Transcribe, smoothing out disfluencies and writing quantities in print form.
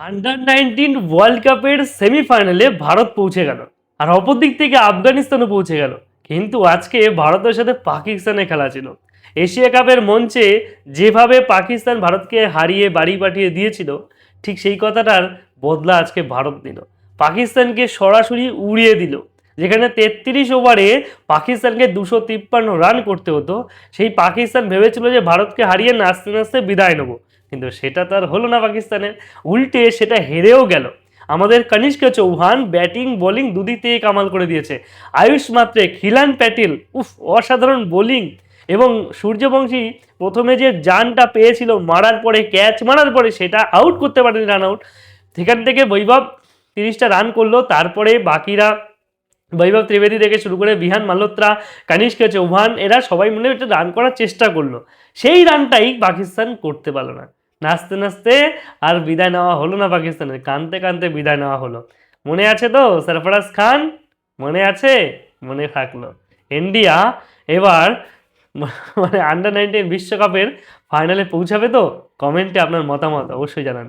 Under 19 world কাপের সেমিফাইনালে ভারত পৌঁছে গেল, আর অপর দিক থেকে আফগানিস্তানও পৌঁছে গেল। কিন্তু আজকে ভারতের সাথে পাকিস্তানের খেলা ছিল। এশিয়া কাপের মঞ্চে যেভাবে পাকিস্তান ভারতকে হারিয়ে বাড়ি পাঠিয়ে দিয়েছিল, ঠিক সেই কথাটার বদলা আজকে ভারত নিল। পাকিস্তানকে সরাসরি উড়িয়ে দিল। যেখানে 33 ওভারে পাকিস্তানকে 253 রান করতে হতো, সেই পাকিস্তান ভেবেছিল যে ভারতকে হারিয়ে নাচতে নাচতে বিদায় নেবো, কিন্তু সেটা তার হলো না পাকিস্তানের। উল্টে সেটা হেরেও গেল। আমাদের কনিষ্ক চৌহান ব্যাটিং বোলিং দুদিক থেকে কামাল করে দিয়েছে। আয়ুষ মাত্রে, খিলান প্যাটেল, অসাধারণ বোলিং। এবং সূর্যবংশী প্রথমে যে জানটা পেয়েছিল মারার পরে, ক্যাচ মারার পরে, সেটা আউট করতে পারেনি, রান আউট। সেখান থেকে বৈভব 30টা রান করলো। তারপরে বাকিরা বৈভব ত্রিবেদী থেকে শুরু করে বিহান মালহোত্রা, কনিষ্ক চৌহান, এরা সবাই মিলে একটা রান করার চেষ্টা করলো। সেই রানটাই পাকিস্তান করতে পারলো না। নাচতে নাচতে আর বিদায় নেওয়া হলো না পাকিস্তানের, কাঁদতে কাঁদতে বিদায় নেওয়া হলো। মনে আছে তো সরফরাজ খান? মনে আছে? মনে থাকলো। ইন্ডিয়া এবার আন্ডার 19 বিশ্বকাপের ফাইনালে পৌঁছাবে তো? কমেন্টে আপনার মতামত অবশ্যই জানান।